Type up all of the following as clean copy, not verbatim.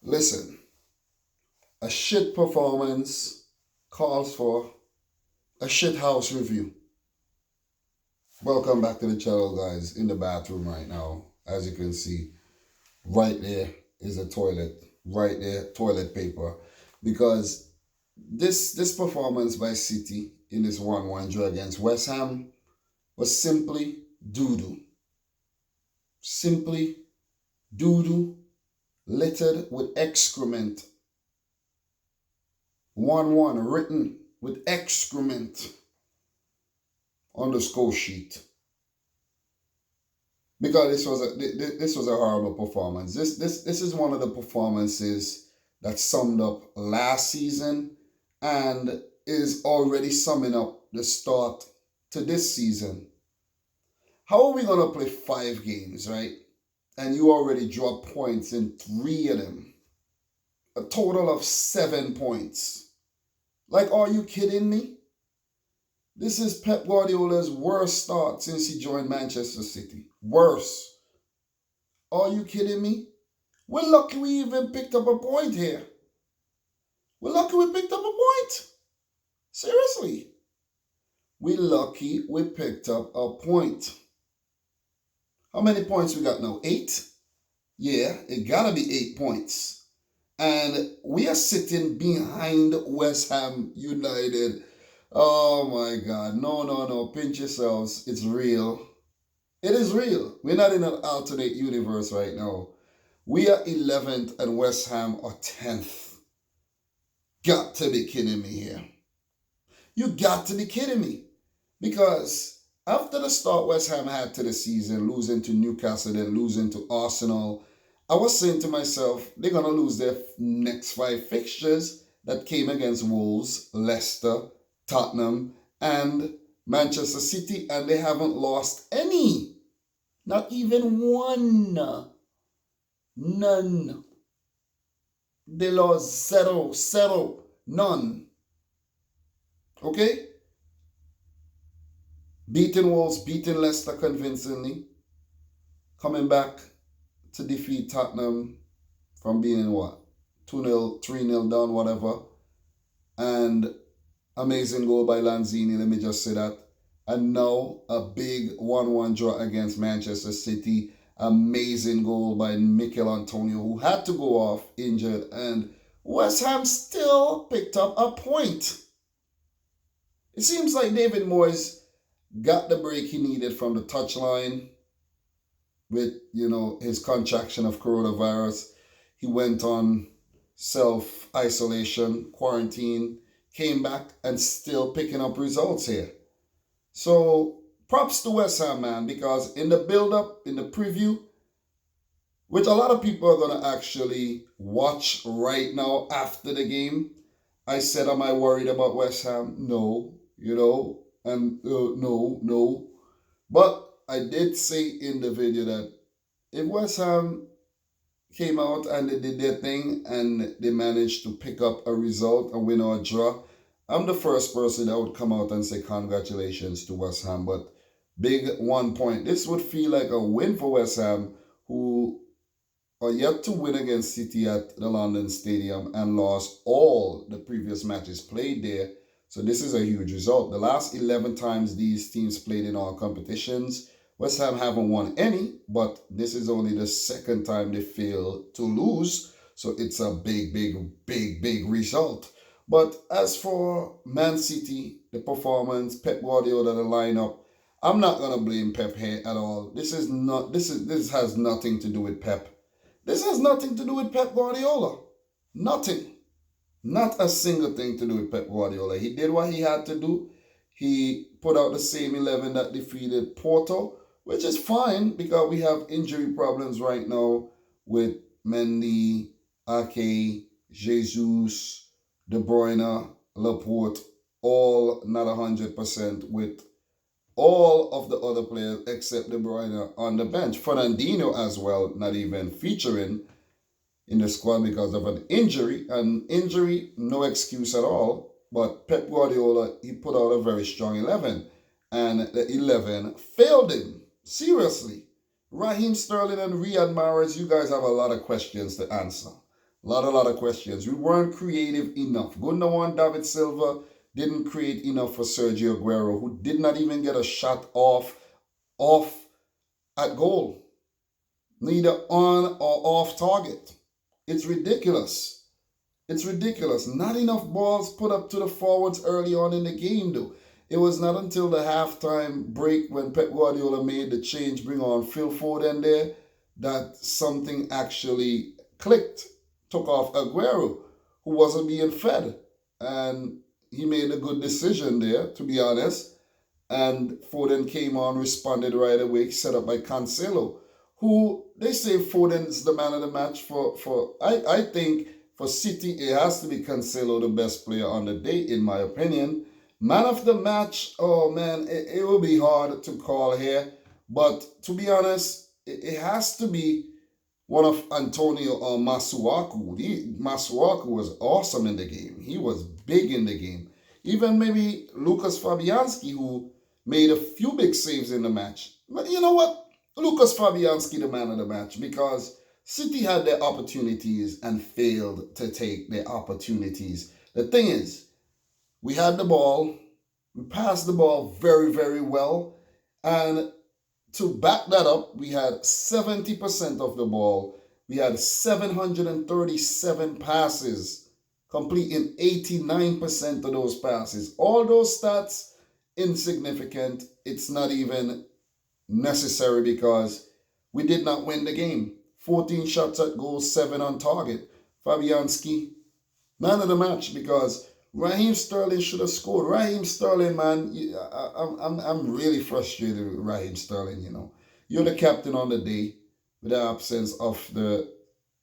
Listen, a shit performance calls for a shit house review. Welcome back to the channel, guys. In the bathroom right now, as you can see, right there is a toilet. Right there, toilet paper. Because this performance by City in this 1-1 draw against West Ham was simply doo-doo. Simply doo-doo, littered with excrement. 1-1 written with excrement on the score sheet. Because this was a horrible performance. This is one of the performances that summed up last season and is already summing up the start to this season. How are we gonna play 5 games, right? And you already drop points in 3 of them. A total of 7 points. Like, are you kidding me? This is Pep Guardiola's worst start since he joined Manchester City. Worse. Are you kidding me? We're lucky we even picked up a point here. We're lucky we picked up a point. Seriously. We're lucky we picked up a point. How many points we got now? 8? Yeah, it gotta be 8 points. And we are sitting behind West Ham United. Oh my God. No. Pinch yourselves. It's real. It is real. We're not in an alternate universe right now. We are 11th and West Ham are 10th. Got to be kidding me here. You got to be kidding me. Because after the start West Ham had to the season, losing to Newcastle, then losing to Arsenal, I was saying to myself, they're going to lose their next 5 fixtures that came against Wolves, Leicester, Tottenham, and Manchester City, and they haven't lost any. Not even one. None. They lost zero. None. Okay? Beating Wolves, beating Leicester convincingly. Coming back to defeat Tottenham from being what? 2-0, 3-0 down, whatever. And amazing goal by Lanzini, let me just say that. And now a big 1-1 draw against Manchester City. Amazing goal by Mikel Antonio, who had to go off injured. And West Ham still picked up a point. It seems like David Moyes got the break he needed from the touchline with, his contraction of coronavirus. He went on self-isolation, quarantine, came back and still picking up results here. So props to West Ham, man, because in the build-up, in the preview, which a lot of people are going to actually watch right now after the game, I said, am I worried about West Ham? No, no. But I did say in the video that if West Ham came out and they did their thing and they managed to pick up a result, a win or a draw, I'm the first person that would come out and say congratulations to West Ham. But big 1 point. This would feel like a win for West Ham, who are yet to win against City at the London Stadium and lost all the previous matches played there. So this is a huge result. The last 11 times these teams played in all competitions, West Ham haven't won any, but this is only the second time they failed to lose. So it's a big result. But as for Man City, the performance, Pep Guardiola, the lineup, I'm not gonna blame Pep here at all. This has nothing to do with Pep. This has nothing to do with Pep Guardiola. Nothing. Not a single thing to do with Pep Guardiola. He did what he had to do. He put out the same 11 that defeated Porto, which is fine because we have injury problems right now with Mendy, Ake, Jesus, De Bruyne, Laporte, all not 100% with all of the other players except De Bruyne on the bench. Fernandinho as well, not even featuring in the squad because of an injury. An injury, no excuse at all. But Pep Guardiola, he put out a very strong 11. And the 11 failed him. Seriously. Raheem Sterling and Riyad Mahrez, you guys have a lot of questions to answer. lot of questions. We weren't creative enough. Gundogan, David Silva didn't create enough for Sergio Aguero, who did not even get a shot off at goal, neither on or off target. It's ridiculous. It's ridiculous. Not enough balls put up to the forwards early on in the game, though. It was not until the halftime break when Pep Guardiola made the change, bring on Phil Foden there, that something actually clicked. Took off Aguero, who wasn't being fed. And he made a good decision there, to be honest. And Foden came on, responded right away, set up by Cancelo, who they say Foden's the man of the match for I think for City, it has to be Cancelo, the best player on the day, in my opinion. Man of the match, oh man, it will be hard to call here. But to be honest, it has to be one of Antonio or Masuaku. Masuaku was awesome in the game. He was big in the game. Even maybe Lucas Fabianski, who made a few big saves in the match. But you know what? Lucas Fabianski, the man of the match, because City had their opportunities and failed to take their opportunities. The thing is, we had the ball, we passed the ball very, very well, and to back that up, we had 70% of the ball. We had 737 passes, completing 89% of those passes. All those stats, insignificant. It's not even necessary because we did not win the game. 14 shots at goal, 7 on target. Fabianski, man of the match, because Raheem Sterling should have scored. Raheem Sterling, man, I'm really frustrated with Raheem Sterling, you know. You're the captain on the day with the absence of the,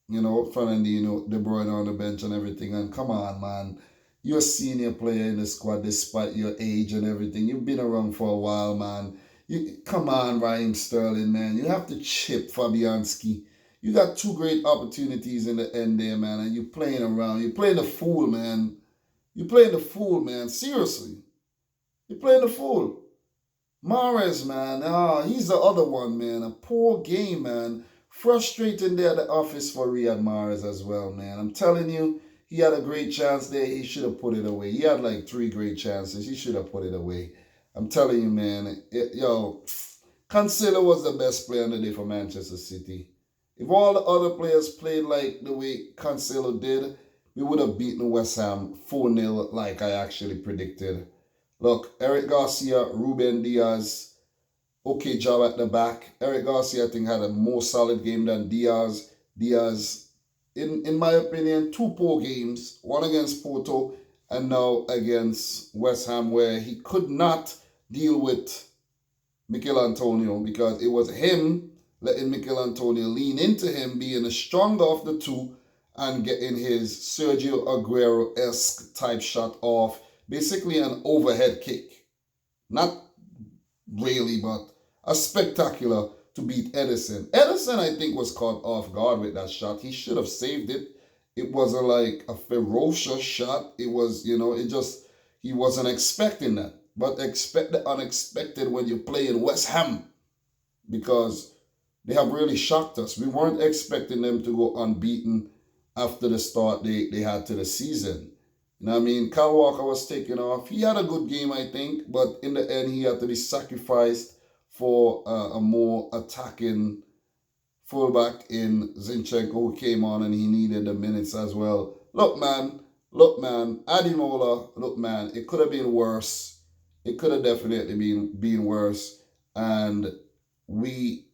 Fernandinho, De Bruyne on the bench and everything. And come on, man. You're a senior player in the squad despite your age and everything. You've been around for a while, man. Come on, Raheem Sterling, man. You have to chip Fabianski. You got 2 great opportunities in the end there, man, and you're playing around. You're playing the fool, man. You're playing the fool, man. Seriously. You're playing the fool. Mahrez, man. He's the other one, man. A poor game, man. Frustrating there at the office for Riyad Mahrez as well, man. I'm telling you, he had a great chance there. He should have put it away. He had like 3 great chances. He should have put it away. I'm telling you, man. Cancelo was the best player on the day for Manchester City. If all the other players played like the way Cancelo did, we would have beaten West Ham 4-0 like I actually predicted. Look, Eric Garcia, Ruben Diaz, okay job at the back. Eric Garcia, I think, had a more solid game than Diaz. Diaz, in my opinion, 2 poor games. One against Porto and now against West Ham, where he could not deal with Mikel Antonio because it was him letting Mikel Antonio lean into him being the stronger of the two and getting his Sergio Aguero-esque type shot off. Basically an overhead kick. Not really, but a spectacular to beat Edison. Edison, I think, was caught off guard with that shot. He should have saved it. It wasn't like a ferocious shot. It was, he wasn't expecting that. But expect the unexpected when you play in West Ham, because they have really shocked us. We weren't expecting them to go unbeaten after the start they had to the season. You know what I mean? Kyle Walker was taken off. He had a good game, I think, but in the end, he had to be sacrificed for a more attacking fullback in Zinchenko, who came on and he needed the minutes as well. Look, man, Adimola, look, man, it could have been worse. It could have definitely been worse. And we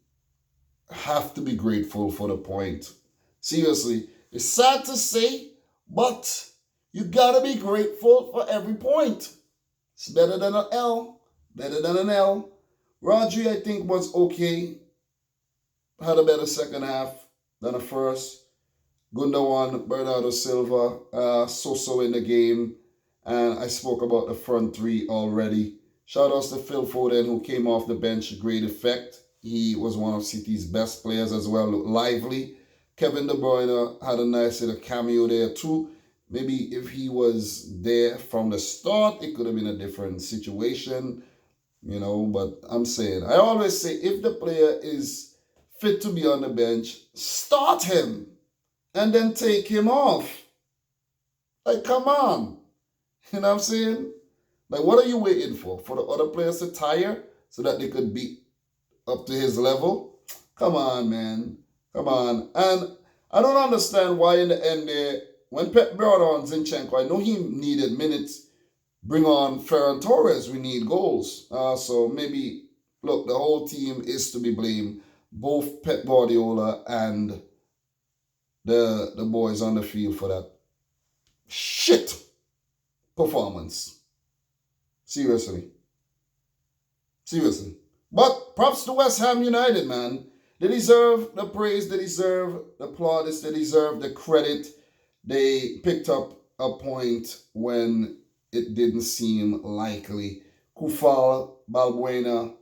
have to be grateful for the point. Seriously, it's sad to say, but you gotta be grateful for every point. It's better than an L. Better than an L. Rodri, I think, was okay. Had a better second half than the first. Gundogan, Bernardo Silva, so-so in the game. And I spoke about the front 3 already. Shout outs to Phil Foden, who came off the bench, great effect. He was one of City's best players as well, looked lively. Kevin De Bruyne had a nice little cameo there too. Maybe if he was there from the start, it could have been a different situation, but I'm saying, I always say, if the player is fit to be on the bench, start him and then take him off. Like, come on. You know what I'm saying? Like, what are you waiting for? For the other players to tire so that they could be up to his level? Come on, man. Come on. And I don't understand why in the end there, when Pep brought on Zinchenko, I know he needed minutes. Bring on Ferran Torres. We need goals. So maybe, look, the whole team is to be blamed. Both Pep Guardiola and the boys on the field for that shit performance. Seriously. Seriously. But props to West Ham United, man. They deserve the praise, they deserve the plaudits, they deserve the credit. They picked up a point when it didn't seem likely. Kufal, Balbuena,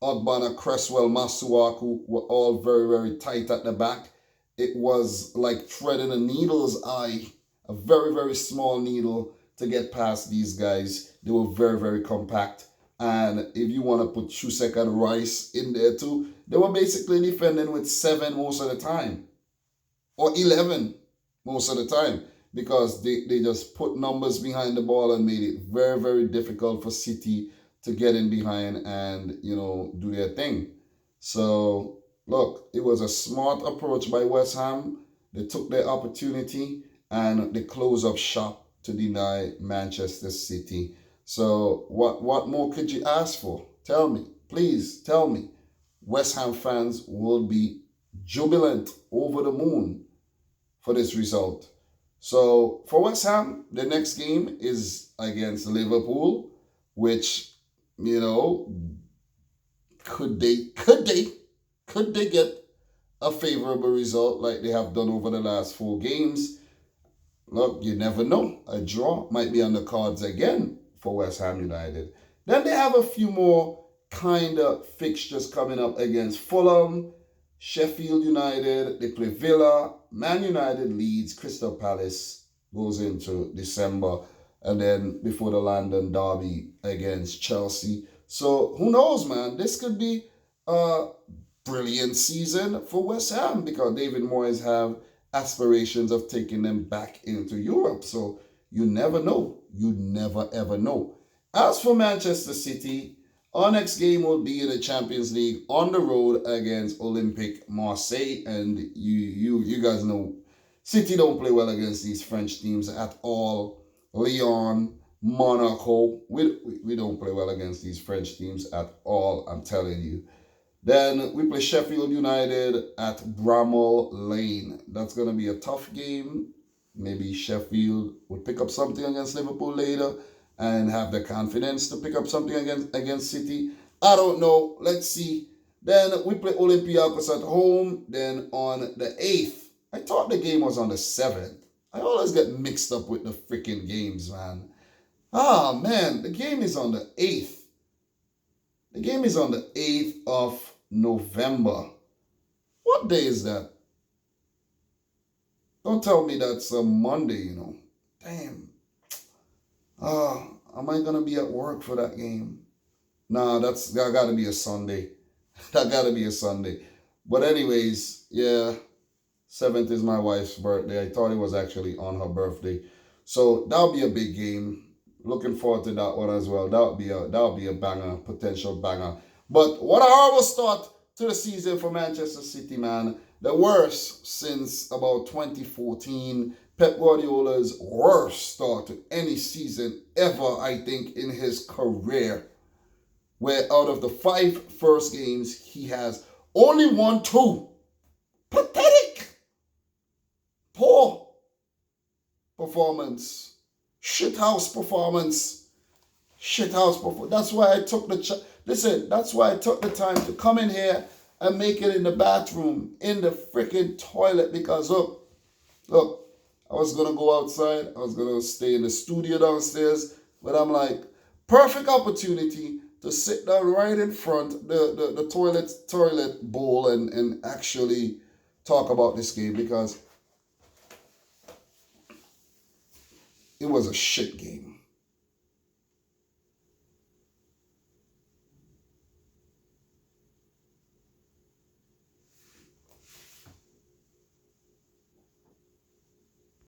Ogbonna, Cresswell, Masuaku were all very, very tight at the back. It was like threading a needle's eye, a very, very small needle to get past these guys. They were very, very compact. And if you want to put Chusek and Rice in there too, they were basically defending with 7 most of the time. Or 11 most of the time. Because they just put numbers behind the ball and made it very, very difficult for City to get in behind and, you know, do their thing. So, look, it was a smart approach by West Ham. They took their opportunity and they closed up shop to deny Manchester City. So what more could you ask for? Tell me. Please tell me. West Ham fans will be jubilant, over the moon for this result. So for West Ham, the next game is against Liverpool, which, you know, could they get a favorable result like they have done over the last 4 games? Look, you never know. A draw might be on the cards again for West Ham United. Then they have a few more kind of fixtures coming up against Fulham, Sheffield United, they play Villa, Man United, Leeds, Crystal Palace goes into December, and then before the London derby against Chelsea. So who knows, man? This could be a brilliant season for West Ham because David Moyes have aspirations of taking them back into Europe. So you never know. You never ever know. As for Manchester City, our next game will be in the Champions League on the road against Olympique Marseille. And you guys know City don't play well against these French teams at all. Lyon, Monaco, we don't play well against these French teams at all, I'm telling you. Then we play Sheffield United at Bramall Lane. That's going to be a tough game. Maybe Sheffield would pick up something against Liverpool later and have the confidence to pick up something against City. I don't know. Let's see. Then we play Olympiacos at home. Then on the 8th, I thought the game was on the 7th. I always get mixed up with the freaking games, man. Ah, man, the game is on the 8th. The game is on the 8th of November. What day is that? Don't tell me that's a Monday, you know. Damn. Am I going to be at work for that game? Nah, that got to be a Sunday. That got to be a Sunday. But anyways, yeah, 7th is my wife's birthday. I thought it was actually on her birthday. So that'll be a big game. Looking forward to that one as well. That'll be a banger, potential banger. But what a horrible start to the season for Manchester City, man. The worst since about 2014. Pep Guardiola's worst start to any season ever, I think, in his career. Where out of the 5 first games, he has only won 2. Pathetic. Poor performance. Shithouse performance. Shithouse performance. That's why I took that's why I took the time to come in here and make it in the bathroom, in the freaking toilet, because look, I was going to go outside. I was going to stay in the studio downstairs, but I'm like, perfect opportunity to sit down right in front the toilet bowl and actually talk about this game, because it was a shit game.